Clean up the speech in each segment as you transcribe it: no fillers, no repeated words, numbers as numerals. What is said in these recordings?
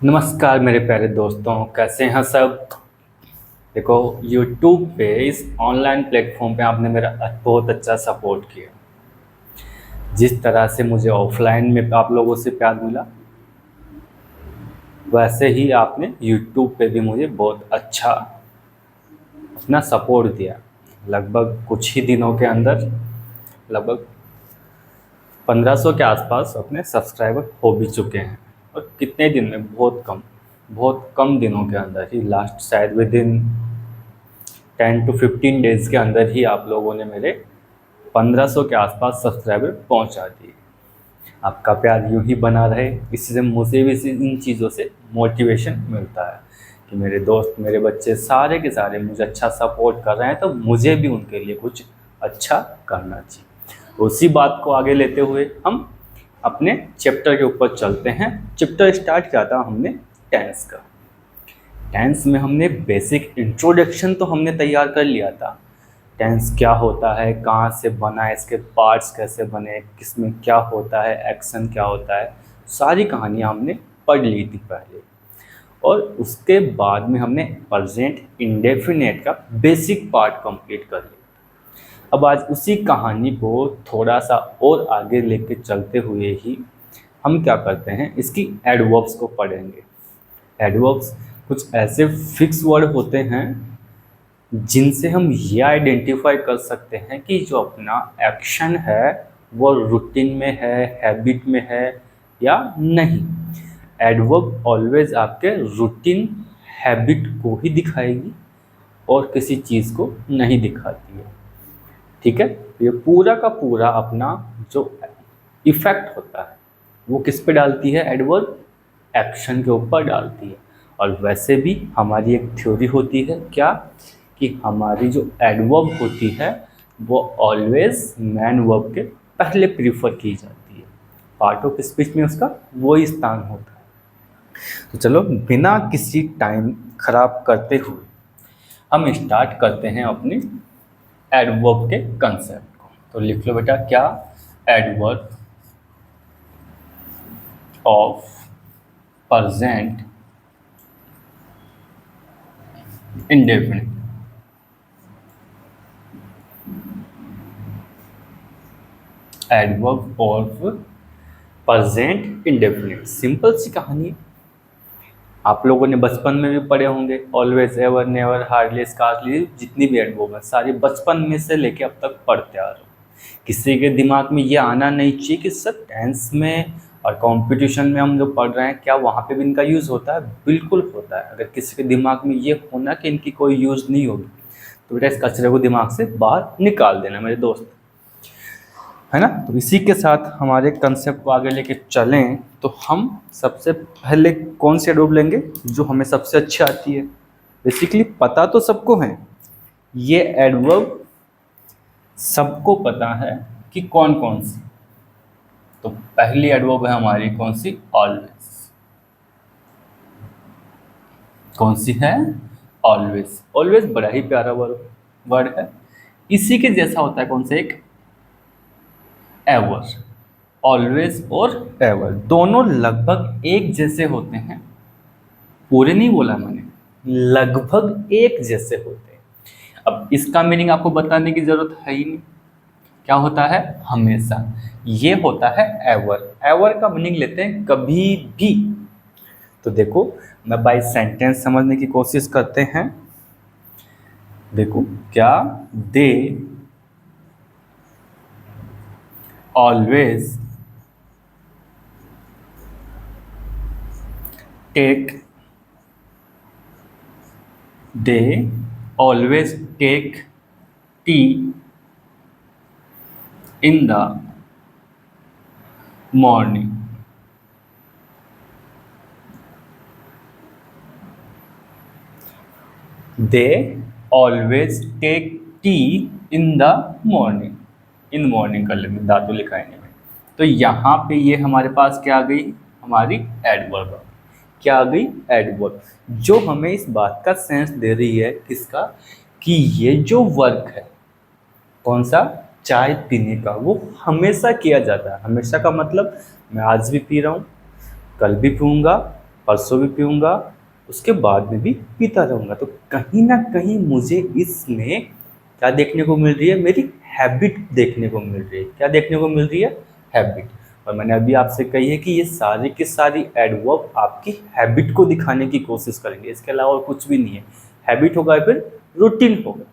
नमस्कार मेरे प्यारे दोस्तों, कैसे हैं सब। देखो, YouTube पे इस ऑनलाइन प्लेटफॉर्म पे आपने मेरा बहुत अच्छा सपोर्ट किया। जिस तरह से मुझे ऑफलाइन में आप लोगों से प्यार मिला, वैसे ही आपने YouTube पे भी मुझे बहुत अच्छा अपना सपोर्ट दिया। लगभग कुछ ही दिनों के अंदर लगभग 1500 के आसपास अपने सब्सक्राइबर हो भी चुके हैं। और कितने दिन में, बहुत कम दिनों के अंदर ही, लास्ट शायद विद इन 10 to 15 डेज़ के अंदर ही आप लोगों ने मेरे 1500 के आसपास सब्सक्राइबर पहुंचा दिए। आपका प्यार यूं ही बना रहे, इससे मुझे भी इन चीज़ों से मोटिवेशन मिलता है कि मेरे दोस्त, मेरे बच्चे सारे के सारे मुझे अच्छा सपोर्ट कर रहे हैं, तो मुझे भी उनके लिए कुछ अच्छा करना चाहिए। उसी बात को आगे लेते हुए हम अपने चैप्टर के ऊपर चलते हैं। चैप्टर स्टार्ट किया था हमने टेंस का। टेंस में हमने बेसिक इंट्रोडक्शन तो हमने तैयार कर लिया था। टेंस क्या होता है, कहाँ से बना है, इसके पार्ट्स कैसे बने, किसमें क्या होता है, एक्शन क्या होता है, सारी कहानियाँ हमने पढ़ ली थी पहले। और उसके बाद में हमने प्रेजेंट इंडेफिनिट का बेसिक पार्ट कंप्लीट कर लिया। अब आज उसी कहानी को थोड़ा सा और आगे लेके चलते हुए ही हम क्या करते हैं, इसकी एडवर्ब्स को पढ़ेंगे। एडवर्ब्स कुछ ऐसे फिक्स वर्ड होते हैं जिनसे हम ये आइडेंटिफाई कर सकते हैं कि जो अपना एक्शन है वो रूटीन में है, हैबिट में है या नहीं। एडवर्ब ऑलवेज आपके रूटीन, हैबिट को ही दिखाएगी और किसी चीज़ को नहीं दिखाती है। ठीक है, ये पूरा का पूरा अपना जो इफेक्ट होता है वो किस पे डालती है, एडवर्ब एक्शन के ऊपर डालती है। और वैसे भी हमारी एक थ्योरी होती है क्या, कि हमारी जो एडवर्ब होती है वो ऑलवेज मैन वर्ब के पहले प्रीफर की जाती है। पार्ट ऑफ स्पीच में उसका वही स्थान होता है। तो चलो, बिना किसी टाइम खराब करते हुए हम स्टार्ट करते हैं अपनी एडवर्ब के कंसेप्ट को। तो लिख लो बेटा, क्या adverb of present indefinite. Adverb of present indefinite, simple सी कहानी। आप लोगों ने बचपन में भी पढ़े होंगे, always, ever, never, hardly, scarcely, जितनी भी एडवर्ब है सारी बचपन में से लेके अब तक पढ़ते आ रहे हो। किसी के दिमाग में ये आना नहीं चाहिए कि सर टेंस में और कंपटीशन में हम जो पढ़ रहे हैं क्या वहाँ पे भी इनका यूज़ होता है। बिल्कुल होता है। अगर किसी के दिमाग में ये होना कि इनकी कोई यूज़ नहीं होगी, तो बेटा इस कचरे को दिमाग से बाहर निकाल देना मेरे दोस्त, है ना। तो इसी के साथ हमारे कंसेप्ट को आगे लेके चलें तो हम सबसे पहले कौन सी एडवर्ब लेंगे जो हमें सबसे अच्छी आती है। बेसिकली पता तो सबको है, ये एडवर्ब सबको पता है कि कौन कौन सी। तो पहली एडवर्ब है हमारी कौन सी, ऑलवेज। कौन सी है, ऑलवेज। ऑलवेज बड़ा ही प्यारा वर्ड है। इसी के जैसा होता है कौन सा, एक एवर। ऑलवेज और एवर दोनों लगभग एक जैसे होते हैं। पूरे नहीं बोला मैंने, लगभग एक जैसे होते हैं। अब इसका मीनिंग आपको बताने की जरूरत है ही नहीं। क्या होता है, हमेशा। ये होता है एवर। एवर का मीनिंग लेते हैं कभी भी। तो देखो, मैं बाय सेंटेंस समझने की कोशिश करते हैं। देखो, क्या they always take, they always take tea in the morning. They always take tea in the morning. In morning कर लेंगे, धातु लिखाएंगे में। तो यहाँ पे ये हमारे पास क्या आ गई, हमारी एडवर्ब। क्या आ गई, एडवर्ब, जो हमें इस बात का सेंस दे रही है किसका, कि ये जो वर्क है कौन सा, चाय पीने का, वो हमेशा किया जाता है। हमेशा का मतलब मैं आज भी पी रहा हूँ, कल भी पीऊँगा, परसों भी पीऊँगा, उसके बाद में भी पीता रहूँगा। तो कहीं ना कहीं मुझे इसमें क्या देखने को मिल रही है, मेरी हैबिट देखने को मिल रही है। क्या देखने को मिल रही है? हैबिट। और मैंने अभी आपसे कही है कि ये सारी की सारी एडवर्ब आपकी हैबिट को दिखाने की कोशिश करेंगे, इसके अलावा और कुछ भी नहीं है। हैबिट होगा या फिर रूटीन होगा।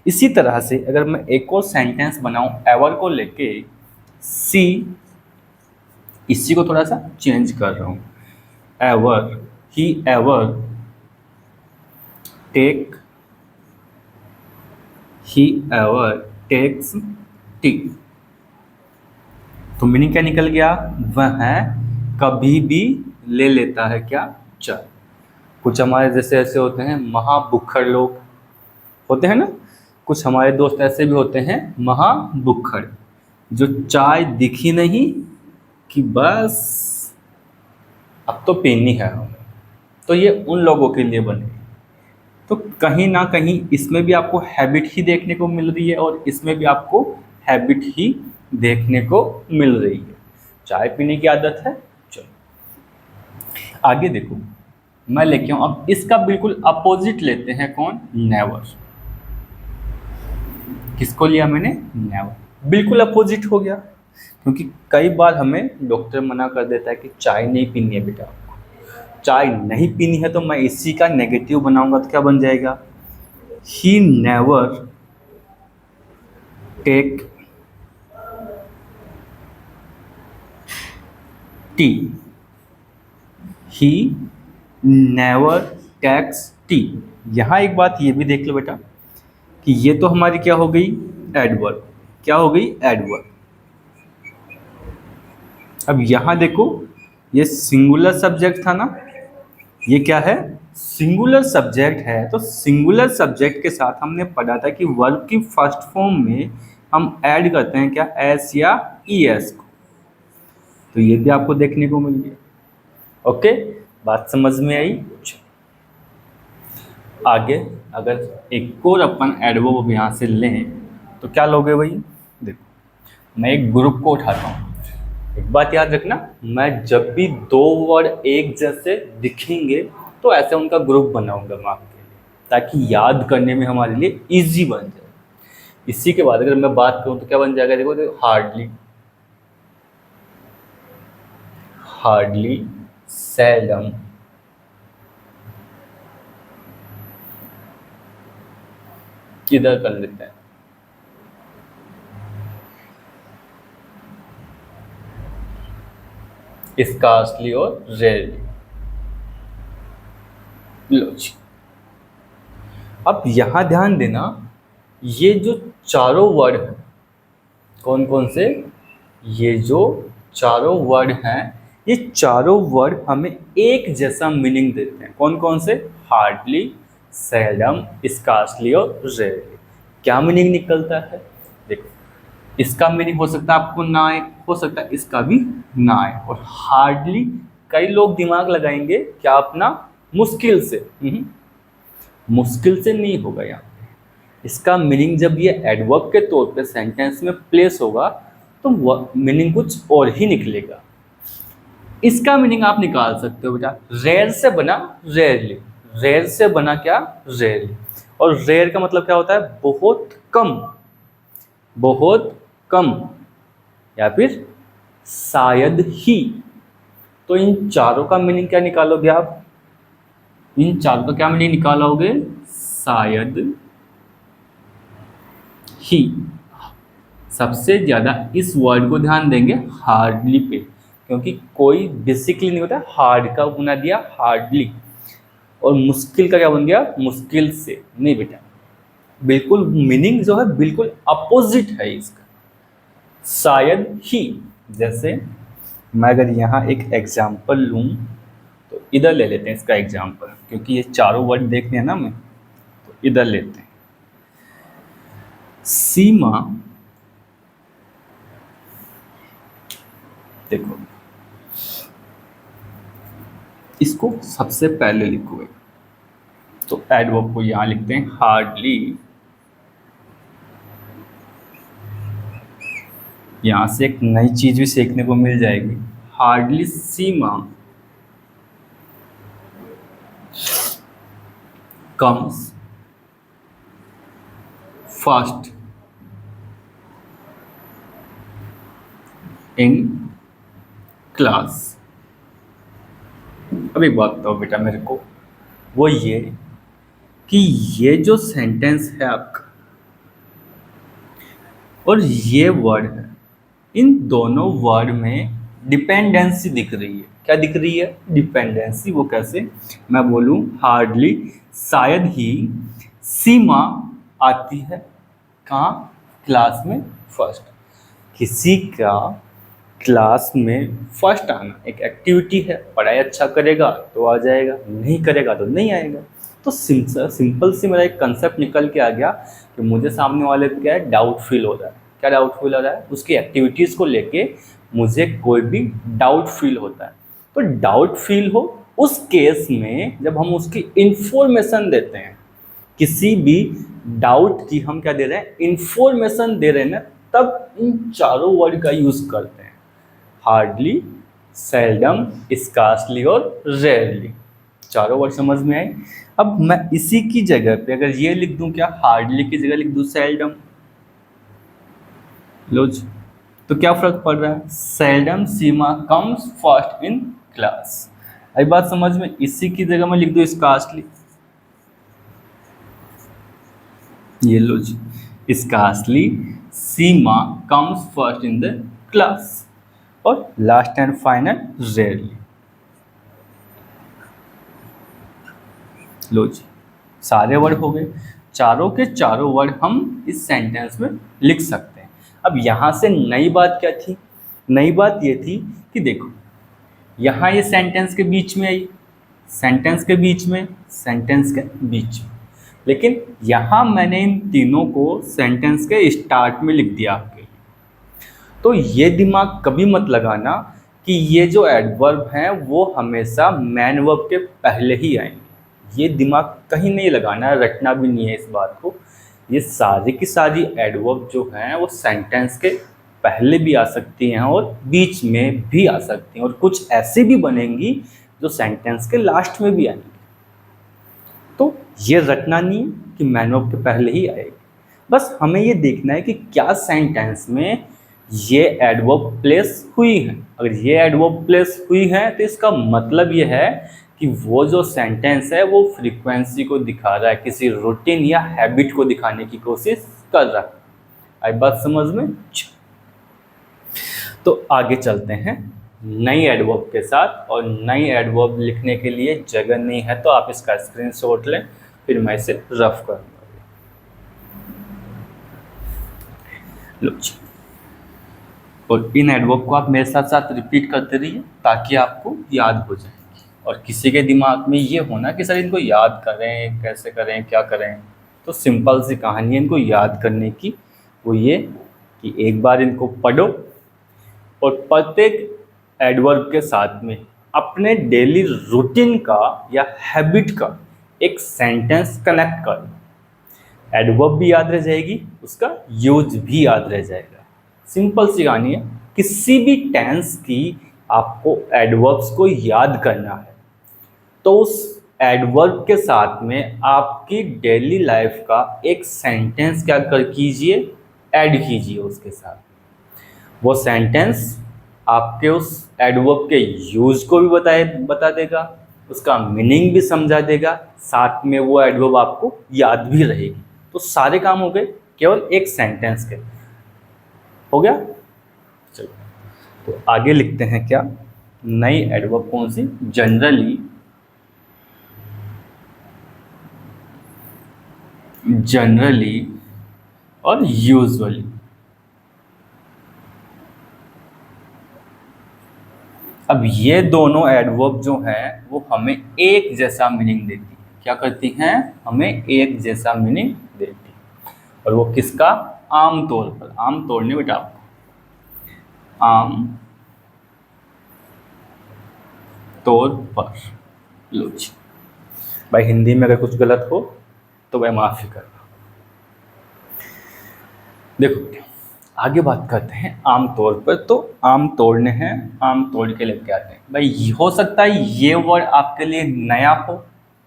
इसी तरह से अगर मैं एक और सेंटेंस बनाऊं एवर को लेके, सी, इसी को थोड़ा सा चेंज कर रहा हूं, ever, he ever take, he ever takes T. तो मीनिंग क्या निकल गया? वह कभी भी ले लेता है क्या? चाय। कुछ हमारे जैसे ऐसे होते हैं महाभुक्खड़ लोग होते हैं ना, कुछ हमारे दोस्त ऐसे भी होते हैं महाभुक्खड़, जो चाय दिखी नहीं कि बस अब तो पीनी है हमें। तो ये उन लोगों के लिए बने। तो कहीं ना कहीं इसमें भी आपको हैबिट ही देखने को मिल रही है और इसमें भी आपको हैबिट ही देखने को मिल रही है। चाय पीने की आदत है। चलो आगे देखो, मैं लेके आऊं अब इसका बिल्कुल अपोजिट लेते हैं। कौन? नेवर। किसको लिया मैंने? नेवर। बिल्कुल अपोजिट हो गया, क्योंकि कई बार हमें डॉक्टर मना कर देता है कि चाय नहीं पीनी है बेटा आपको। चाय नहीं पीनी है तो मैं इसी का नेगेटिव बनाऊंगा तो क्या बन जाएगा? He never take tea. He never takes tea. यहाँ एक बात ये भी देख लो बेटा कि ये तो हमारी क्या हो गई? एडवर्ब। क्या हो गई? एडवर्ब। अब यहाँ देखो, ये सिंगुलर सब्जेक्ट था ना, ये क्या है? सिंगुलर सब्जेक्ट है। तो सिंगुलर सब्जेक्ट के साथ हमने पढ़ा था कि वर्ब की फर्स्ट फॉर्म में हम ऐड करते हैं क्या? एस या ई एस को। तो ये भी आपको देखने को मिल गया। ओके, बात समझ में आई? आगे अगर एक और अपन एडवर्ब यहाँ से लें तो क्या लोगे भाई? देखो, मैं एक ग्रुप को उठाता हूँ। एक बात याद रखना, मैं जब भी दो वर्ड एक जैसे दिखेंगे तो ऐसे उनका ग्रुप बनाऊंगा मैं आपके लिए, ताकि याद करने में हमारे लिए इजी बन जाए। इसी के बाद अगर मैं बात करूं तो क्या बन जाएगा? देखो हार्डली, हार्डली, सेल्डम, किधर कर लेते हैं, स्कार्सली और रेयरली। लो जी, अब यहां ध्यान देना, ये जो चारों वर्ड हैं, कौन कौन से? ये जो चारों वर्ड हैं, ये चारों वर्ड हमें एक जैसा मीनिंग देते हैं। कौन कौन से? हार्डली, सेल्डम, स्कार्सली और रेयरली। क्या मीनिंग निकलता है? देखो, इसका मीनिंग हो सकता है आपको ना आए, हो सकता है इसका भी ना आए। और हार्डली कई लोग दिमाग लगाएंगे क्या अपना? मुश्किल से। मुश्किल से नहीं होगा यहाँ पे। इसका मीनिंग जब ये एडवर्ब के तौर पे सेंटेंस में प्लेस होगा तो मीनिंग कुछ और ही निकलेगा। इसका मीनिंग आप निकाल सकते हो बेटा, रेयर से बना रेयरली। रेयर से बना क्या? रेयरली। और रेयर का मतलब क्या होता है? बहुत कम, बहुत कम, या फिर शायद ही। तो इन चारों का मीनिंग क्या निकालोगे आप? इन चारों का क्या मीनिंग निकालोगे? शायद ही। सबसे ज़्यादा इस वर्ड को ध्यान देंगे हार्डली पे, क्योंकि कोई बेसिकली नहीं होता। हार्ड का बना दिया हार्डली, और मुश्किल का क्या बन गया? मुश्किल से। नहीं बेटा, बिल्कुल मीनिंग जो है बिल्कुल अपोजिट है इसका। शायद ही। जैसे मैं अगर यहाँ एक एग्जाम्पल लूँ तो इधर ले लेते हैं इसका एग्जाम्पल, क्योंकि ये चारों वर्ड देखने हैं ना मैं, तो इधर लेते हैं। सीमा, देखो इसको सबसे पहले लिखोगे तो एडवर्ब को यहां लिखते हैं हार्डली। यहां से एक नई चीज भी सीखने को मिल जाएगी। Hardly Seema comes first in class। अब एक बात बताओ बेटा मेरे को, वो ये कि ये जो सेंटेंस है आपका और ये वर्ड है, इन दोनों वर्ड में डिपेंडेंसी दिख रही है। क्या दिख रही है? डिपेंडेंसी। वो कैसे? मैं बोलूं हार्डली, शायद ही, सीमा आती है कहाँ? क्लास में फर्स्ट। किसी का क्लास में फर्स्ट आना एक एक्टिविटी है। पढ़ाई अच्छा करेगा तो आ जाएगा, नहीं करेगा तो नहीं आएगा। तो सिंपल सी मेरा एक कंसेप्ट निकल के आ गया कि मुझे सामने वाले पे क्या है, डाउट फील हो रहा है। क्या डाउट फील हो रहा है? उसकी एक्टिविटीज़ को लेके मुझे कोई भी डाउट फील होता है। तो डाउट फील हो उस केस में जब हम उसकी इंफॉर्मेशन देते हैं, किसी भी डाउट की हम क्या दे रहे हैं, इंफॉर्मेशन दे रहे हैं ना, तब इन चारों वर्ड का यूज करते हैं। हार्डली, सेल्डम, स्कार्सली और रेयरली। चारों वर्ड समझ में आए? अब मैं इसी की जगह पे अगर ये लिख दूं, क्या हार्डली की जगह लिख दूं सेल्डम, लो जी, तो क्या फर्क पड़ रहा है? Seldom Seema comes first in class. आई बात समझ में? इसी की जगह मैं लिख दूं स्कार्सली, ये लो जी, scarcely Seema comes first in the class. और लास्ट एंड फाइनल रेयरली। लो जी, सारे वर्ड हो गए। चारों के चारों वर्ड हम इस सेंटेंस में लिख सकते हैं। अब यहाँ से नई बात क्या थी? नई बात ये थी कि देखो, यहाँ ये सेंटेंस के बीच में आई, सेंटेंस के बीच में, सेंटेंस के बीच में, लेकिन यहाँ मैंने इन तीनों को सेंटेंस के स्टार्ट में लिख दिया आपके लिए। तो ये दिमाग कभी मत लगाना कि ये जो एडवर्ब हैं वो हमेशा मैन वर्ब के पहले ही आएंगे। ये दिमाग कहीं नहीं लगाना है, रटना भी नहीं है इस बात को। ये सारी की सारी एडवर्ब जो हैं वो सेंटेंस के पहले भी आ सकती हैं और बीच में भी आ सकती हैं, और कुछ ऐसी भी बनेंगी जो सेंटेंस के लास्ट में भी आएंगी। तो ये रटना नहीं है कि मैन वर्ब के पहले ही आएगी। बस हमें ये देखना है कि क्या सेंटेंस में ये एडवर्ब प्लेस हुई है। अगर ये एडवर्ब प्लेस हुई है तो इसका मतलब ये है कि वो जो सेंटेंस है वो फ्रीक्वेंसी को दिखा रहा है, किसी रूटीन या हैबिट को दिखाने की कोशिश कर रहा है। आई बात समझ में? तो आगे चलते हैं नई एडवर्ब के साथ। और नई एडवर्ब लिखने के लिए जगह नहीं है तो आप इसका स्क्रीनशॉट लें, फिर मैं इसे रफ करूँगा। लो जी, और इन एडवर्ब को आप मेरे साथ साथ रिपीट करते रहिए ताकि आपको याद हो जाएगी। और किसी के दिमाग में ये होना कि सर इनको याद करें, कैसे करें, क्या करें, तो सिंपल सी कहानी है इनको याद करने की। वो ये कि एक बार इनको पढ़ो और प्रत्येक एडवर्ब के साथ में अपने डेली रूटीन का या हैबिट का एक सेंटेंस कनेक्ट करो। एडवर्ब भी याद रह जाएगी, उसका यूज भी याद रह जाएगा। सिंपल सी कहानी है। किसी भी टेंस की आपको एडवर्ब्स को याद करना है तो उस एडवर्ब के साथ में आपकी डेली लाइफ का एक सेंटेंस क्या कर कीजिए, ऐड कीजिए उसके साथ। वो सेंटेंस आपके उस एडवर्ब के यूज को भी बता देगा, उसका मीनिंग भी समझा देगा, साथ में वो एडवर्ब आपको याद भी रहेगी। तो सारे काम हो गए केवल एक सेंटेंस के। हो गया? चलो, तो आगे लिखते हैं क्या, नई एडवर्ब कौन सी? जनरली, जनरली और यूजुअली। अब ये दोनों एडवर्ब जो हैं वो हमें एक जैसा मीनिंग देती है। क्या करती हैं? हमें एक जैसा मीनिंग देती है। और वो किसका? आम तौर पर, आम तौर नहीं बेटा, आम तौर पर। लो जी भाई, हिंदी में अगर कुछ गलत हो तो भाई माफ़ी करना। देखो आगे बात करते हैं आम तौर पर। तो आम तोड़ने हैं, आम तोड़ के लेके आते हैं भाई। हो सकता है ये वर्ड आपके लिए नया हो,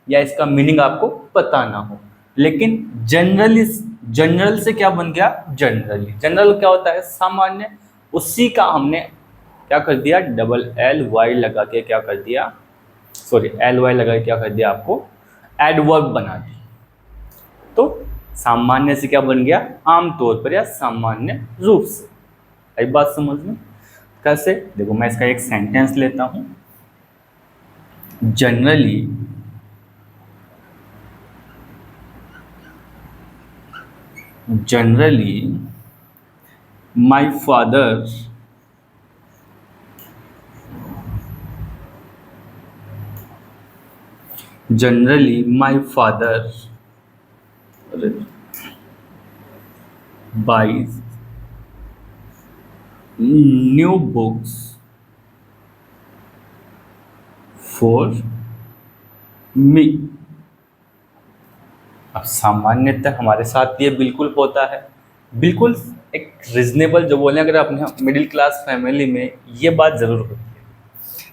या इसका मीनिंग आपको पता ना हो। लेकिन जनरल से क्या बन गया, जनरली। जनरल क्या होता है, सामान्य। उसी का हमने क्या कर दिया, डबल एल वाई लगा के क्या कर दिया, सॉरी एल वाई लगा के क्या कर दिया, आपको एडवर्ब बना दिया। तो सामान्य से क्या बन गया, आमतौर पर या सामान्य रूप से। एक बात समझ में कैसे, देखो मैं इसका एक सेंटेंस लेता हूं। Generally my father buys new books for me। अब सामान्यतः हमारे साथ ये बिल्कुल होता है, बिल्कुल एक रिजनेबल जो बोले, अगर अपने मिडिल क्लास फैमिली में ये बात ज़रूर होती है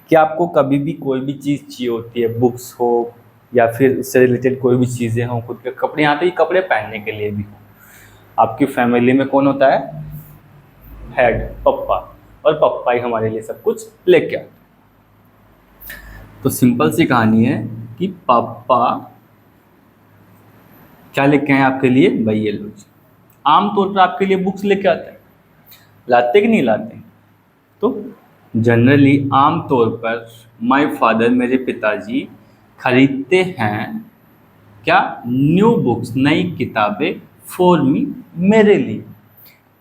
कि आपको कभी भी कोई भी चीज़ चाहिए होती है, बुक्स हो या फिर उससे रिलेटेड कोई भी चीज़ें हों, खुद के कपड़े, यहाँ तक कि कपड़े पहनने के लिए भी हो, आपकी फैमिली में कौन होता है, हेड, पप्पा, और पप्पा ही हमारे लिए सब कुछ लेके आते। तो सिंपल सी कहानी है कि पापा क्या लेके आए आपके लिए, भाई ये लो जी। आमतौर पर आपके लिए बुक्स लेके आते हैं, लाते कि नहीं लाते। तो जनरली आमतौर पर माय फादर, मेरे पिताजी खरीदते हैं क्या, न्यू बुक्स, नई किताबें, फॉर मी, मेरे लिए।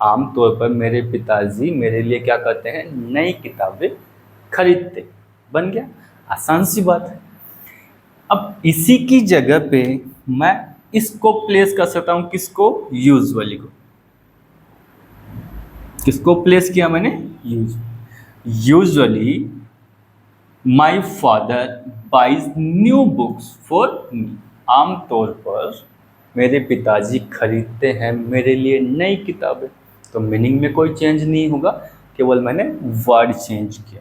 आमतौर पर मेरे पिताजी मेरे लिए क्या करते हैं, नई किताबें खरीदते। बन गया, आसान सी बात है। अब इसी की जगह पे मैं इसको प्लेस कर सकता हूं, किसको, यूजुअली को। किसको प्लेस किया मैंने, usually my father buys new books for me. आमतौर पर मेरे पिताजी खरीदते हैं मेरे लिए नई किताबें। तो मीनिंग में कोई चेंज नहीं होगा, केवल मैंने वर्ड चेंज किया।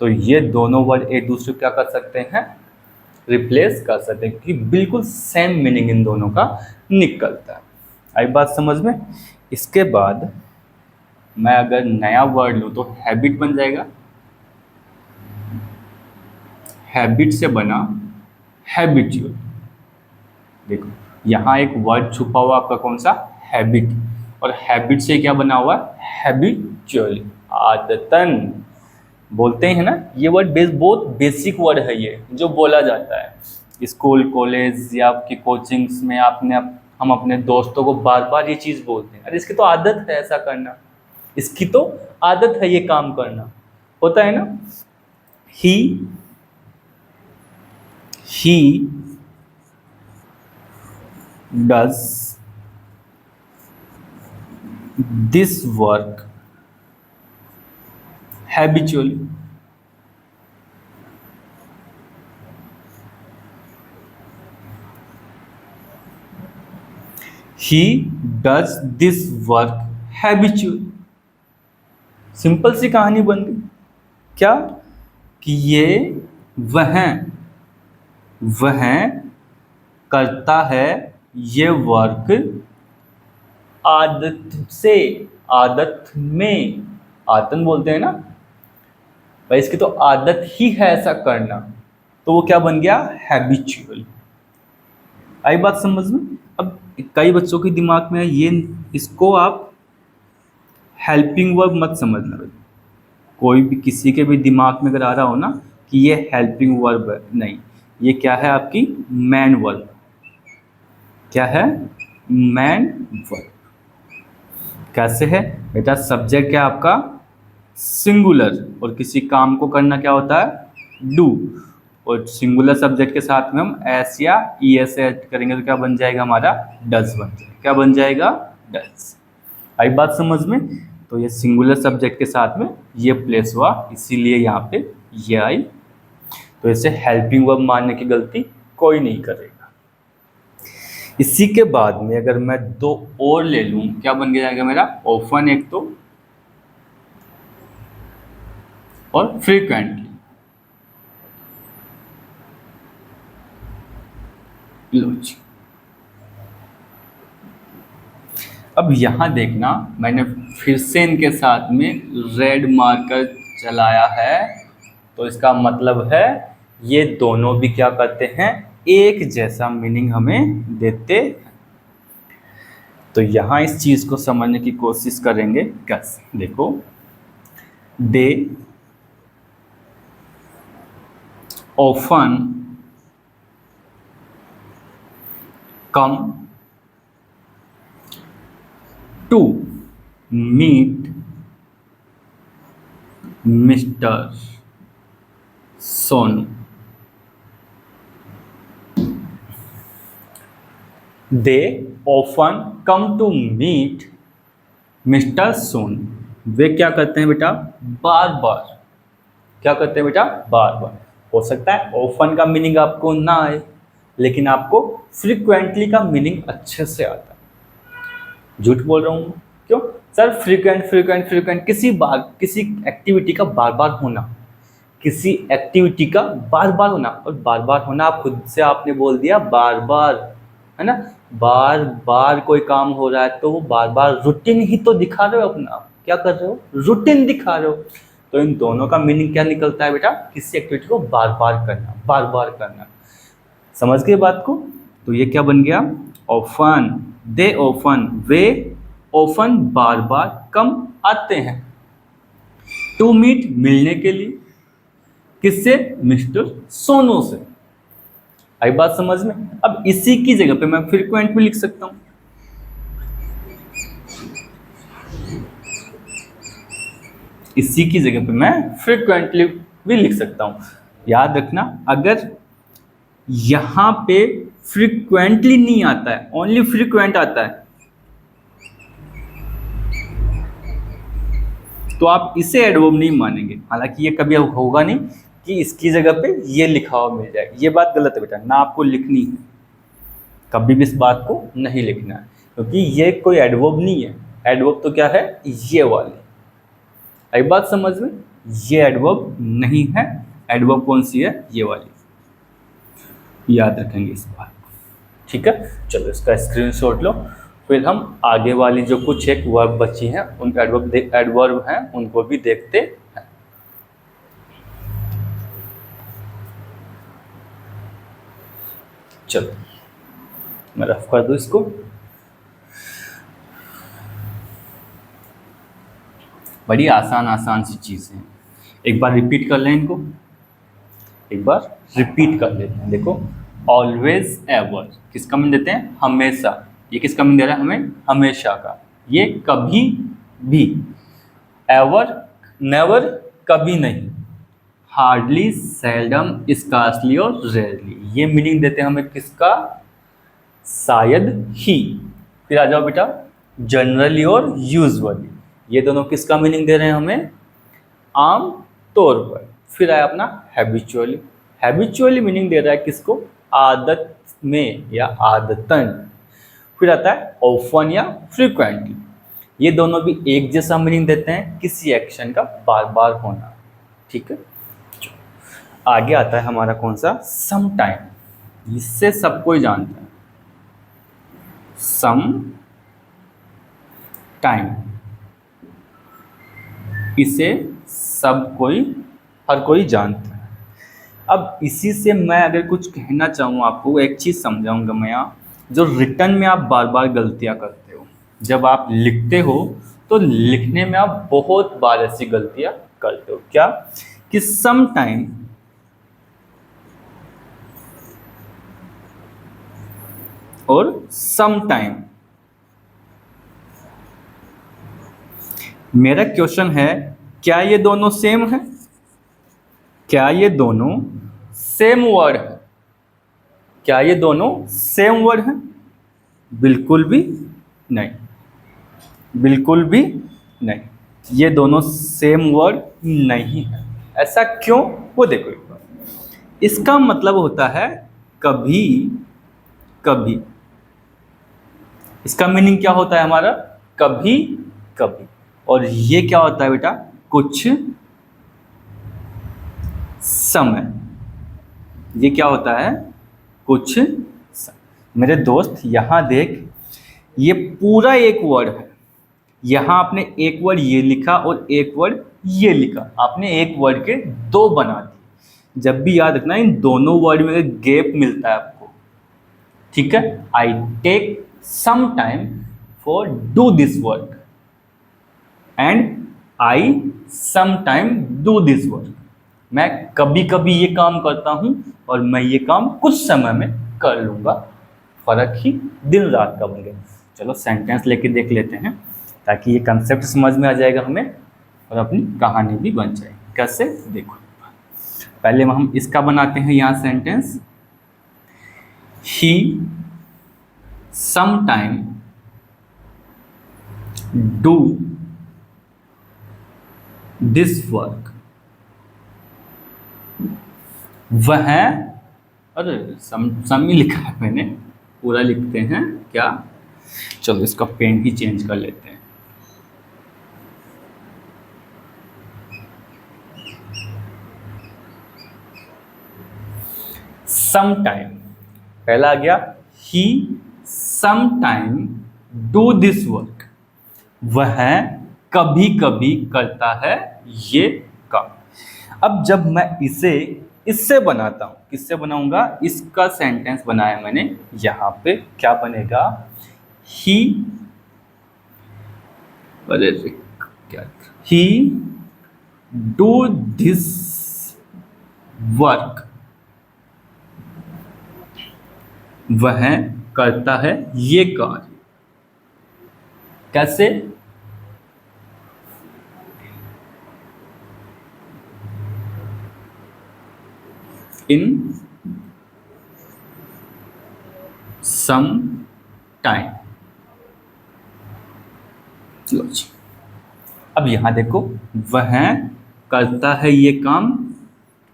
तो ये दोनों वर्ड एक दूसरे को क्या कर सकते हैं, रिप्लेस कर सकते हैं, क्योंकि बिल्कुल सेम मीनिंग इन दोनों का निकलता है। आई बात समझ में। इसके बाद मैं अगर नया वर्ड लूँ तो हैबिट बन जाएगा, हैबिट से बना हैबिचुअल। देखो यहाँ एक वर्ड छुपा हुआ आपका कौन सा, हैबिट, और हैबिट से क्या बना हुआ है, हैबिचुअल, आदतन। बोलते हैं ना, ये वर्ड बहुत बेसिक वर्ड है ये, जो बोला जाता है स्कूल कॉलेज या आपकी कोचिंग्स में। हम अपने दोस्तों को बार बार ये चीज़ बोलते हैं, अरे इसकी तो आदत है ऐसा करना, इसकी तो आदत है ये काम करना, होता है ना। He does this work habitually. He does this work habitually। सिंपल सी कहानी बन गई, क्या कि ये वह करता है ये वर्क आदत से, आदत में, आदत बोलते हैं ना भाई, इसकी तो आदत ही है ऐसा करना, तो वो क्या बन गया, हैबिचुअल। आई बात समझ में। अब कई बच्चों के दिमाग में ये, इसको आप हेल्पिंग वर्ब मत समझना। कोई भी किसी के भी दिमाग में अगर आ रहा हो ना कि ये हेल्पिंग वर्ब है, नहीं, ये क्या है, आपकी मैन वर्ब। क्या है, मैन वर्ब। कैसे है बेटा, सब्जेक्ट क्या आपका, सिंगुलर, और किसी काम को करना क्या होता है, डू, और सिंगुलर सब्जेक्ट के साथ में हम एस या ई एस ऐड करेंगे तो क्या बन जाएगा हमारा, डज बन जाएगा। क्या बन जाएगा, डज। आई बात समझ में। तो ये सिंगुलर सब्जेक्ट के साथ में ये प्लेस हुआ, इसीलिए यहाँ पे ये आई। तो इसे हेल्पिंग वर्ब मानने की गलती कोई नहीं करेगा। इसी के बाद में अगर मैं दो और ले लूँ, क्या बन जाएगा मेरा, ऑफन एक तो, और फ्रीक्वेंटली। अब यहाँ देखना, मैंने फिर से इनके साथ में रेड मार्कर चलाया है, तो इसका मतलब है ये दोनों भी क्या करते हैं, एक जैसा मीनिंग हमें देते हैं। तो यहाँ इस चीज को समझने की कोशिश करेंगे। कैसे, देखो, they often come to meet mister Sonu. They often come to meet mister Sonu. वे क्या करते हैं बेटा, बार बार। क्या करते हैं बेटा, बार बार। हो सकता है ऑफन का मीनिंग आपको ना आए, लेकिन आपको फ्रीक्वेंटली का मीनिंग अच्छे से आता है। झूठ बोल रहा हूँ क्यों सर? फ्रीक्वेंट फ्रीक्वेंट फ्रीक्वेंट, किसी एक्टिविटी का बार बार होना, किसी एक्टिविटी का बार बार होना। और बार बार होना आप खुद से आपने बोल दिया, बार बार, है ना। बार बार कोई काम हो रहा है तो वो बार बार रूटीन ही तो दिखा रहे हो अपना। क्या कर रहे हो, रूटीन दिखा रहे हो। तो इन दोनों का मीनिंग क्या निकलता है बेटा, किसी एक्टिविटी को बार बार करना, बार बार करना। समझ गए बात को? तो ये क्या बन गया, ऑफन। दे ऑफन, वे ऑफन बार बार कम आते हैं। टू मीट, मिलने के लिए। किससे, मिस्टर सोनू से। आई बात समझ में? अब इसी की जगह पे मैं फ्रीक्वेंट भी लिख सकता हूं। इसी की जगह पे मैं फ्रीक्वेंटली भी लिख सकता हूं। याद रखना, अगर यहां पे फ्रीक्वेंटली नहीं आता है, ओनली फ्रीक्वेंट आता है, तो आप इसे एडवर्ब नहीं मानेंगे। हालांकि ये कभी होगा नहीं कि इसकी जगह पे ये लिखा हुआ मिल जाए। ये बात गलत है बेटा, ना आपको लिखनी है, कभी भी इस बात को नहीं लिखना है, क्योंकि ये कोई एडवर्ब नहीं है। एडवर्ब तो क्या है, ये वाली। आई बात समझ में? ये एडवर्ब नहीं है। एडवर्ब कौन सी है, ये वाली। याद रखेंगे इस बात को, ठीक है। चलो इसका स्क्रीनशॉट लो, फिर हम आगे वाली जो कुछ एक वर्ब बची हैं, उन एडवर्ब हैं उनको भी देखते हैं। चलो मैं रफ कर दूं इसको। बड़ी आसान आसान सी चीज़ें हैं, एक बार रिपीट कर लें इनको, एक बार रिपीट कर लेते हैं। देखो, ऑलवेज एवर किसका मीन देते हैं, हमेशा। ये किसका मीन दे रहा है हमें, हमेशा का। ये कभी भी, एवर नेवर कभी नहीं, हार्डली सेल्डम स्कार्सली और रेयरली, ये मीनिंग देते हैं हमें किसका, शायद ही। फिर आ जाओ बेटा, जनरली और यूजुअली, ये दोनों किसका मीनिंग दे रहे हैं हमें, आम तौर पर। फिर आया अपना हैबिचुअली। हैबिचुअली मीनिंग दे रहा है किसको, आदत में या आदतन। फिर आता है ऑफन या फ्रीक्वेंटली, ये दोनों भी एक जैसा मीनिंग देते हैं, किसी एक्शन का बार बार होना, ठीक है। आगे आता है हमारा कौन सा, सम टाइम। इससे सब कोई जानता है, सम टाइम, इसे सब कोई, हर कोई जानता है। अब इसी से मैं अगर कुछ कहना चाहूँ आपको, एक चीज़ समझाऊंगा मैं यहाँ। जो रिटर्न में आप बार बार गलतियाँ करते हो, जब आप लिखते हो तो लिखने में आप बहुत बार ऐसी गलतियाँ करते हो। क्या, कि सम टाइम और सम टाइम। मेरा क्वेश्चन है, क्या ये दोनों सेम है? क्या ये दोनों सेम वर्ड है? क्या ये दोनों सेम वर्ड है? बिल्कुल भी नहीं, बिल्कुल भी नहीं, ये दोनों सेम वर्ड नहीं है। ऐसा क्यों, वो देखो एक बार। इसका मतलब होता है कभी कभी। इसका मीनिंग क्या होता है हमारा, कभी कभी। और ये क्या होता है बेटा, कुछ समय। ये क्या होता है, कुछ समय। मेरे दोस्त यहाँ देख, ये पूरा एक वर्ड है। यहाँ आपने एक वर्ड ये लिखा और एक वर्ड ये लिखा, आपने एक वर्ड के दो बना दिए। जब भी याद रखना इन दोनों वर्ड में गैप मिलता है आपको, ठीक है। I take some time for do this work and I some time do this work. मैं कभी कभी ये काम करता हूं और मैं ये काम कुछ समय में कर लूंगा। फर्क ही दिन रात का बन गया। चलो सेंटेंस लेके देख लेते हैं ताकि ये कंसेप्ट समझ में आ जाएगा हमें और अपनी कहानी भी बन जाएगी। कैसे, देखो पहले हम इसका बनाते हैं यहाँ sentence. He some time do this work. वह, अरे सम ही लिखा है मैंने, पूरा लिखते हैं क्या। चलो इसका पेन ही चेंज कर लेते हैं। सम टाइम पहला आ गया, he some time do this work. वह कभी कभी करता है ये काम। अब जब मैं इसे इससे बनाता हूं, किससे बनाऊंगा, इसका सेंटेंस बनाया मैंने, यहां पे क्या बनेगा, ही, अरे क्या, ही डू दिस वर्क। वह करता है ये कार्य। कैसे, इन सम टाइम। लो जी, अब यहां देखो, वह करता है ये काम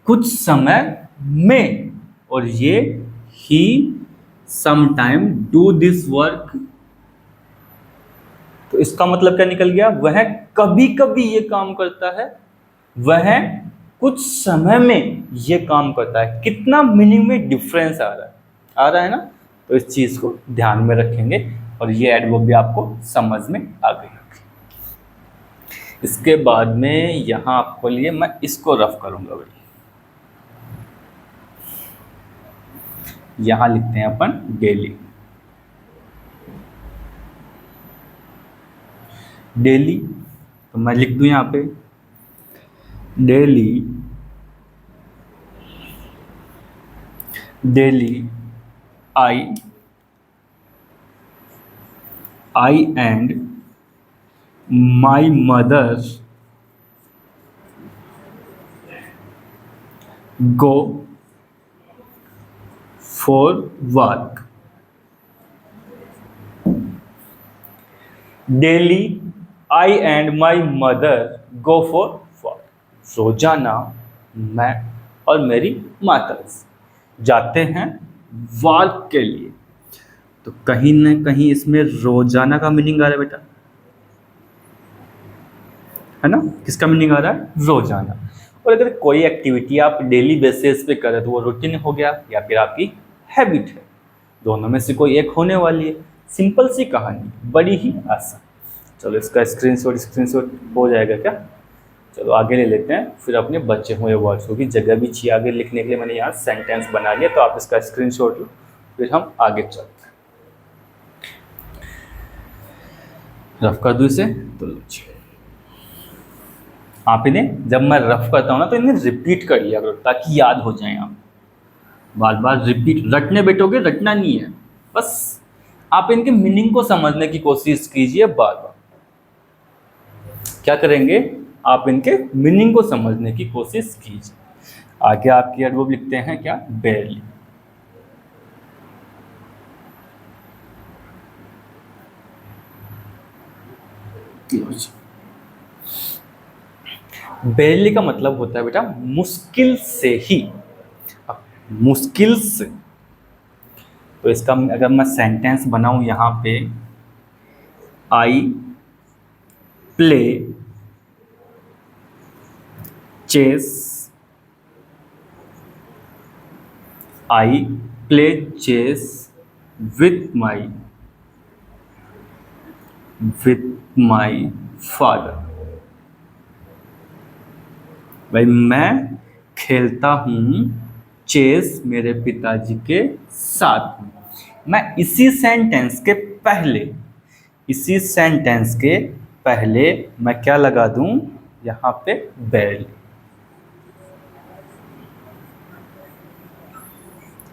कुछ समय में, और ये he some time do this work. तो इसका मतलब क्या निकल गया, वह कभी कभी ये काम करता है, वह कुछ समय में ये काम करता है। कितना मीनिंग में डिफरेंस आ रहा है ना। तो इस चीज को ध्यान में रखेंगे और ये एडवर्ब भी आपको समझ में आ गई। इसके बाद में यहां आपको लिए मैं इसको रफ करूंगा भाई। यहां लिखते हैं अपन डेली। डेली तो मैं लिख दूं यहां पे daily, daily I and my mother go for work. Daily I and my mother go for work. रोजाना मैं और मेरी माता जाते हैं वर्क के लिए। तो कहीं ना कहीं इसमें रोजाना का मीनिंग आ रहा है बेटा, है ना। किसका मीनिंग आ रहा है, रोजाना। और अगर कोई एक्टिविटी आप डेली बेसिस पे करें तो वो रूटीन हो गया या फिर आपकी हैबिट है। दोनों में से कोई एक होने वाली है। सिंपल सी कहानी, बड़ी ही आसान। चलो इसका स्क्रीनशॉट हो जाएगा क्या। चलो आगे ले लेते हैं, फिर अपने बच्चे हुए वर्ड्स की जगह भी चाहिए आगे लिखने के लिए। मैंने यहाँ सेंटेंस बना लिया, तो आप इसका स्क्रीनशॉट लो, फिर हम आगे चलते हैं। रफ कर दूँ इसे, तो लो जी। आप इन्हें, जब मैं रफ करता हूँ ना, तो इन्हें रिपीट कर लिया करो ताकि याद हो जाए। आप बार बार रिपीट, रटने बैठोगे रटना नहीं है, बस आप इनके मीनिंग को समझने की कोशिश कीजिए बार बार। क्या करेंगे, आप इनके मीनिंग को समझने की कोशिश कीजिए। आगे आपकी एडवर्ब लिखते हैं क्या, बेयरली। बेयरली का मतलब होता है बेटा मुश्किल से ही, मुश्किल से। तो इसका अगर मैं सेंटेंस बनाऊं यहां पे, I play chess, I play chess with my with my father. भाई मैं खेलता हूँ चेस मेरे पिताजी के साथ में। मैं इसी सेंटेंस के पहले मैं क्या लगा दूं यहाँ पे, बैरली।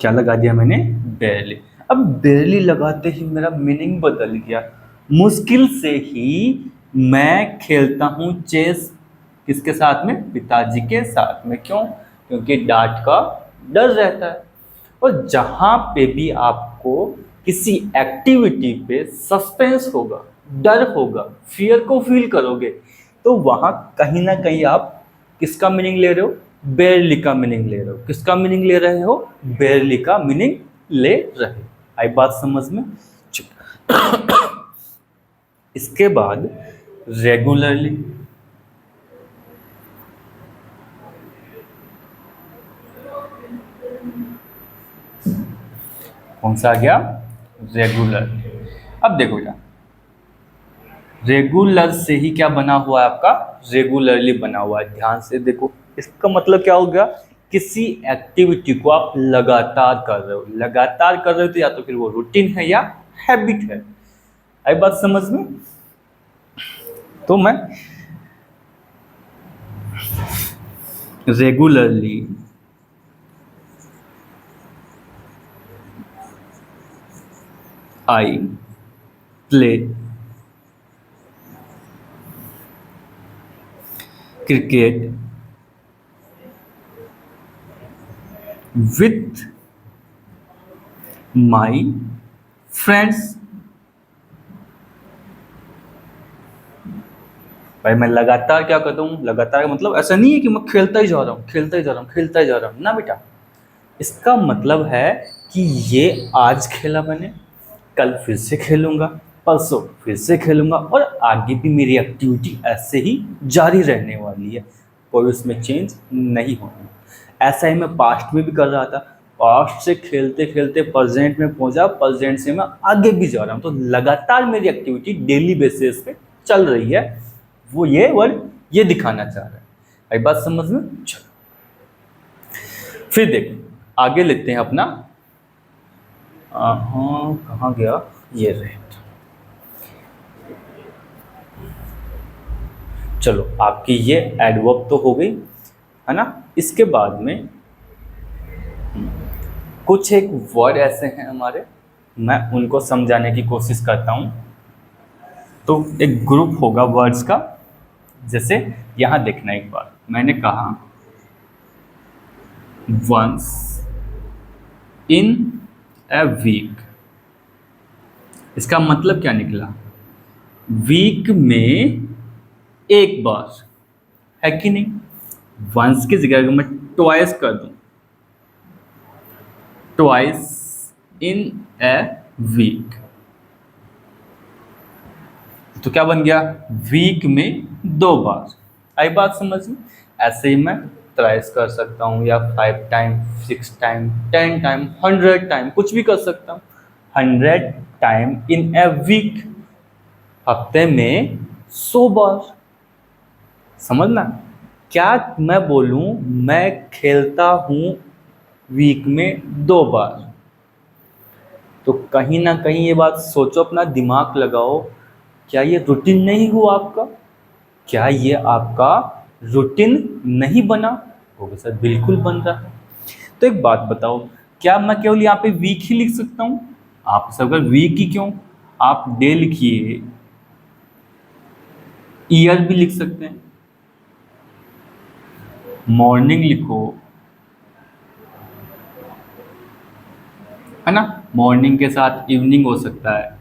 क्या लगा दिया मैंने, बैरली। अब बैरली लगाते ही मेरा मीनिंग बदल गया। मुश्किल से ही मैं खेलता हूँ चेस किसके साथ में, पिताजी के साथ में। क्यों? क्योंकि डांट का डर रहता है। और जहां पे भी आपको किसी एक्टिविटी पे सस्पेंस होगा, डर होगा, फियर को फील करोगे, तो वहां कहीं ना कहीं आप किसका मीनिंग ले रहे हो, बेयरली का मीनिंग ले रहे हो। किसका मीनिंग ले रहे हो, बेयरली का मीनिंग ले रहे हो। आई बात समझ में? इसके बाद रेगुलरली। कौन सा आ गया, रेगुलर। अब देखो बेटा, रेगुलर से ही क्या बना हुआ है आपका, रेगुलरली बना हुआ है। ध्यान से देखो, इसका मतलब क्या हो गया, किसी एक्टिविटी को आप लगातार कर रहे हो। लगातार कर रहे हो तो या तो फिर वो रूटीन है या हैबिट है। आई बात समझ में? तो मैं regularly I play cricket with my friends. भाई मैं लगातार क्या करता हूँ, लगातार का मतलब ऐसा नहीं है कि मैं खेलता ही जा रहा हूँ, खेलता ही जा रहा हूँ, खेलता ही जा रहा हूँ ना बेटा। इसका मतलब है कि ये आज खेला मैंने, कल फिर से खेलूंगा, परसों फिर से खेलूंगा, और आगे भी मेरी एक्टिविटी ऐसे ही जारी रहने वाली है। कोई उसमें चेंज नहीं होना। ऐसा ही मैं पास्ट में भी कर रहा था। पास्ट से खेलते खेलते प्रेजेंट में पहुंचा, प्रेजेंट से मैं आगे भी जा रहा हूँ। तो लगातार मेरी एक्टिविटी डेली बेसिस पे चल रही है। वो ये वर्ड ये दिखाना चाह रहा है। आई बात समझ में? चलो फिर देखो, आगे लेते हैं अपना। हाँ कहाँ गया, ये रहे। चलो आपकी ये एडवर्ब तो हो गई है ना। इसके बाद में कुछ एक वर्ड ऐसे हैं हमारे, मैं उनको समझाने की कोशिश करता हूँ। तो एक ग्रुप होगा वर्ड्स का। जैसे यहाँ देखना, एक बार मैंने कहा वंस इन ए वीक। इसका मतलब क्या निकला, वीक में एक बार, है कि नहीं। वंस की जगह अगर मैं ट्वाइस कर दूं, ट्वाइस इन ए वीक, तो क्या बन गया, वीक में 2 बार। आई बात समझ में? ऐसे ही मैं थ्राइस कर सकता हूँ, या 5 टाइम, 6 टाइम, 10 टाइम, 100 टाइम, कुछ भी कर सकता हूँ। 100 टाइम इन ए वीक, हफ्ते में 100 बार। समझना, क्या मैं बोलूं, मैं खेलता हूं वीक में 2 बार, तो कहीं ना कहीं ये बात सोचो, अपना दिमाग लगाओ, क्या ये रूटीन नहीं हुआ आपका? क्या ये आपका रूटीन नहीं बना? होगा सर, बिल्कुल बन रहा है। तो एक बात बताओ, क्या मैं केवल यहाँ पे वीक ही लिख सकता हूँ? आप सब अगर वीक ही क्यों, आप डे लिखिए, ईयर भी लिख सकते हैं, मॉर्निंग लिखो, है ना। मॉर्निंग के साथ इवनिंग हो सकता है,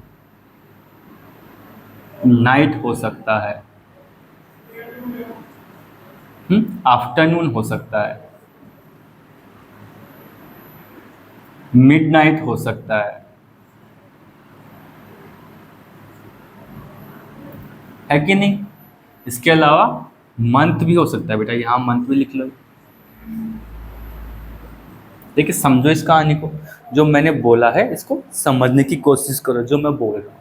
नाइट हो सकता है, आफ्टरनून हो सकता है, मिडनाइट हो सकता है कि नहीं। इसके अलावा मंथ भी हो सकता है बेटा, यहाँ मंथ भी लिख लो। देखिए समझो इस कहानी को, जो मैंने बोला है इसको समझने की कोशिश करो, जो मैं बोल रहा हूँ।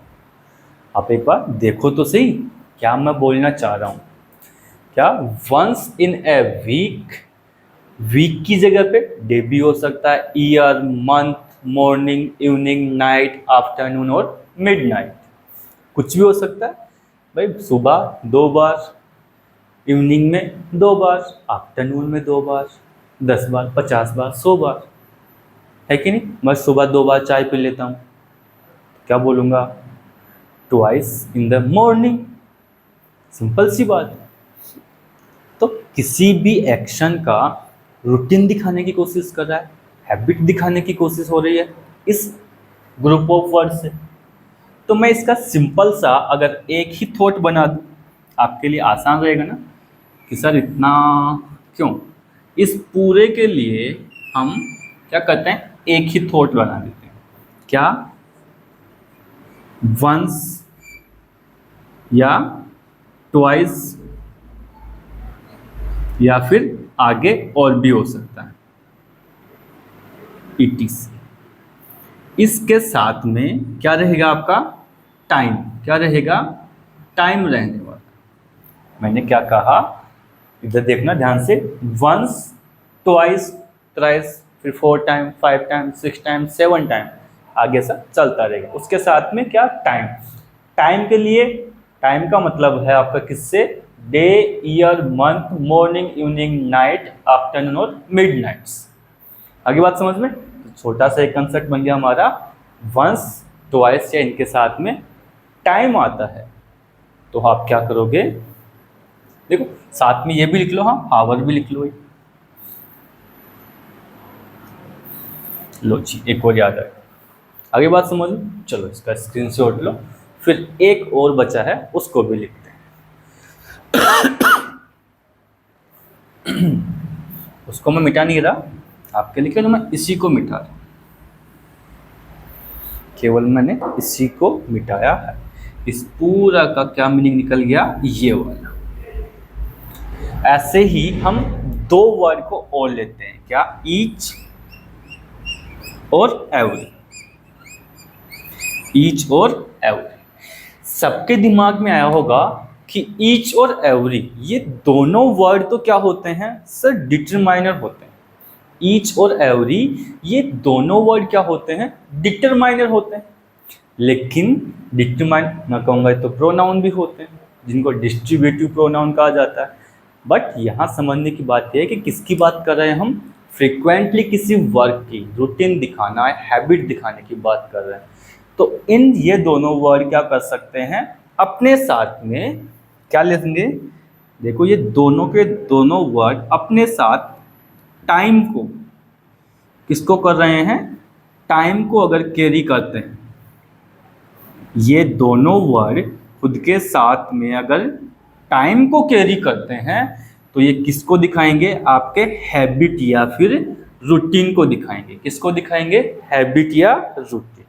आप एक बार देखो तो सही क्या मैं बोलना चाह रहा हूँ। क्या once in a week, week की जगह पे डे भी हो सकता है, year, month, morning, evening, night, afternoon और मिडनाइट, कुछ भी हो सकता है भाई। सुबह 2 बार, इवनिंग में 2 बार, आफ्टरनून में 2 बार, 10 बार, 50 बार, 100 बार, है कि नहीं। मैं सुबह 2 बार चाय पी लेता हूँ, क्या बोलूँगा, twice in the morning, simple सी बात है। तो किसी भी एक्शन का रूटीन दिखाने की कोशिश कर रहा है, हैबिट दिखाने की कोशिश हो रही है इस ग्रुप ऑफ वर्ड से। तो मैं इसका सिंपल सा अगर एक ही थॉट बना दूं, आपके लिए आसान रहेगा ना कि सर इतना क्यों। इस पूरे के लिए हम क्या करते हैं, एक ही थॉट बना देते हैं। क्या, वंस या ट्वाइस या फिर आगे और भी हो सकता है, ETC। इसके साथ में क्या रहेगा आपका टाइम, क्या रहेगा, टाइम रहने वाला। मैंने क्या कहा, इधर देखना ध्यान से, वंस, ट्वाइस, थ्राइस, फिर 4 टाइम, 5 टाइम, 6 टाइम, 7 टाइम, आगे से चलता रहेगा। उसके साथ में क्या, टाइम। टाइम के लिए, टाइम का मतलब है आपका किससे, day, year, month, morning, evening, night, afternoon और मिडनाइट्स। आगे बात समझ में। तो छोटा सा एक कंसेप्ट बन गया हमारा, वंस, ट्वाइस या इनके साथ में टाइम आता है तो आप क्या करोगे, देखो साथ में ये भी लिख लो, हाँ आवर भी लिख लो। लो जी, एक और याद आया। आगे बात समझो, चलो इसका स्क्रीनशॉट लो। फिर एक और बचा है, उसको भी लिखते हैं। उसको मैं मिटा नहीं रहा, आपके लिखे तो मैं इसी को मिटा रहा हूं, केवल मैंने इसी को मिटाया है। इस पूरा का क्या मीनिंग निकल गया, ये वाला। ऐसे ही हम 2 वर्ड को और लेते हैं, क्या, ईच और एवरी। ईच और एवरी, सबके दिमाग में आया होगा कि ईच और एवरी ये दोनों वर्ड तो क्या होते हैं सर, डिटरमाइनर होते हैं। ईच और एवरी ये दोनों वर्ड क्या होते हैं, डिटरमाइनर होते हैं। लेकिन डिटरमाइन मैं कहूँगा तो प्रोनाउन भी होते हैं, जिनको डिस्ट्रीब्यूटिव प्रोनाउन कहा जाता है। बट यहाँ समझने की बात यह है कि किसकी बात कर रहे हैं हम, फ्रिक्वेंटली किसी वर्क की रूटीन दिखाना है, हैबिट दिखाने की बात कर रहे हैं। तो इन ये दोनों वर्ड क्या कर सकते हैं, अपने साथ में क्या लेंगे, देखो ये दोनों के दोनों वर्ड अपने साथ टाइम को, किसको कर रहे हैं, टाइम को अगर कैरी करते हैं, ये दोनों वर्ड खुद के साथ में अगर टाइम को कैरी करते हैं तो ये किसको दिखाएंगे, आपके हैबिट या फिर रूटीन को दिखाएंगे। किसको दिखाएंगे, हैबिट या रूटीन।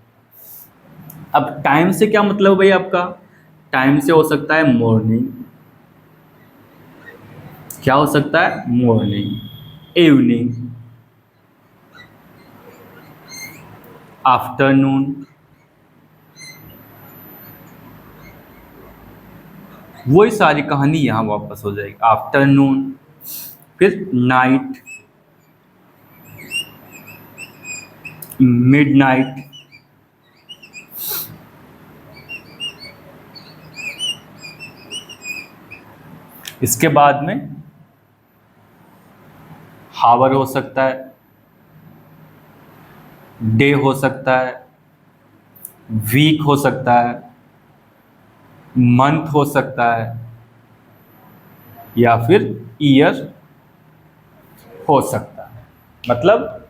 अब टाइम से क्या मतलब है भाई आपका, टाइम से हो सकता है मॉर्निंग, क्या हो सकता है, मॉर्निंग, इवनिंग, आफ्टरनून, वही सारी कहानी यहाँ वापस हो जाएगी, आफ्टरनून, फिर नाइट, मिडनाइट, इसके बाद में हावर हो सकता है, डे हो सकता है, वीक हो सकता है, मंथ हो सकता है, या फिर ईयर हो सकता है। मतलब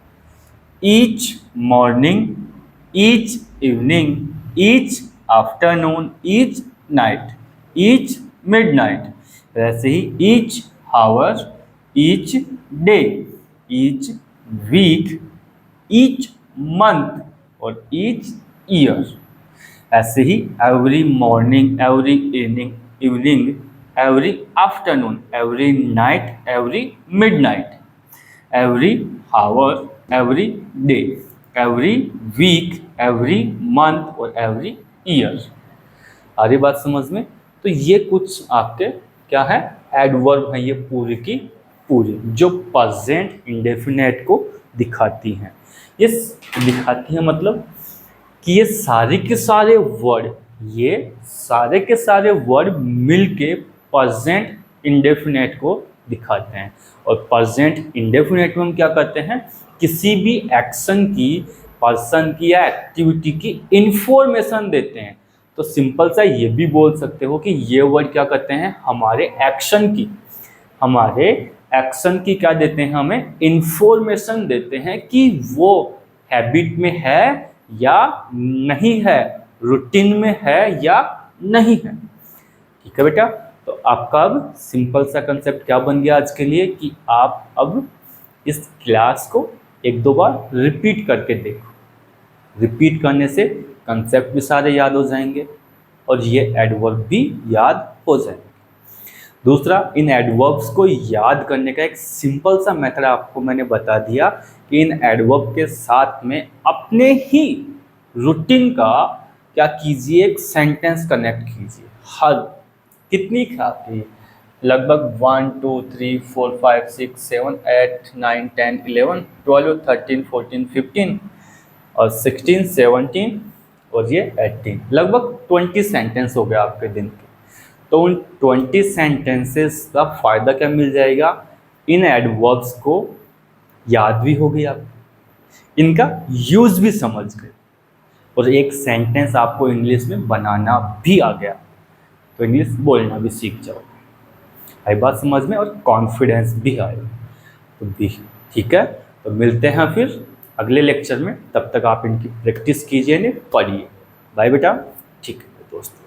each morning, each evening, each afternoon, each night, each midnight, वैसे ही each hour, each day, each week, each month और ईच ईयर। ऐसे ही every morning, every evening, every afternoon, every night, every midnight, every hour, every day, every week, every month और every year. आ रही बात समझ में? तो ये कुछ आपके क्या है, एडवर्ब है ये पूरी की पूरी, जो प्रेजेंट इंडेफिनेट को दिखाती हैं। ये दिखाती है मतलब कि ये सारे के सारे वर्ड, ये सारे के सारे वर्ड मिलके प्रेजेंट इंडेफिनेट को दिखाते हैं। और प्रेजेंट इंडेफिनेट में हम क्या करते हैं, किसी भी एक्शन की, पर्सन की या एक्टिविटी की इंफॉर्मेशन देते हैं। तो सिंपल सा ये भी बोल सकते हो कि ये वर्ड क्या करते हैं, हमारे एक्शन की क्या देते हैं, हमें इंफॉर्मेशन देते हैं कि वो हैबिट में है या नहीं है, रूटीन में है या नहीं है। ठीक है बेटा, तो आपका अब सिंपल सा कंसेप्ट क्या बन गया आज के लिए कि आप अब इस क्लास को एक दो बार रिपीट करके देखो। रिपीट करने से कंसेप्ट भी सारे याद हो जाएंगे और ये एडवर्ब भी याद हो जाएंगे। दूसरा, इन एडवर्ब्स को याद करने का एक सिंपल सा मेथड आपको मैंने बता दिया कि इन एडवर्ब के साथ में अपने ही रूटीन का क्या कीजिए, एक सेंटेंस कनेक्ट कीजिए। हर कितनी खाती, लगभग 1 2 3 4 5 6 7 8 9 10 11 12 13 14 15 और 16 17 और ये 18, लगभग 20 सेंटेंस हो गया आपके दिन के। तो उन 20 सेंटेंसेस का फ़ायदा क्या मिल जाएगा, इन एडवर्ब्स को याद भी हो गई आप, इनका यूज़ भी समझ गए और एक सेंटेंस आपको इंग्लिश में बनाना भी आ गया, तो इंग्लिश बोलना भी सीख जाओ। आई बात समझ में, और कॉन्फिडेंस भी आएगा। तो भी ठीक है, तो मिलते हैं फिर अगले लेक्चर में। तब तक आप इनकी प्रैक्टिस कीजिए, पढ़िए। बाय बेटा। ठीक है दोस्तों।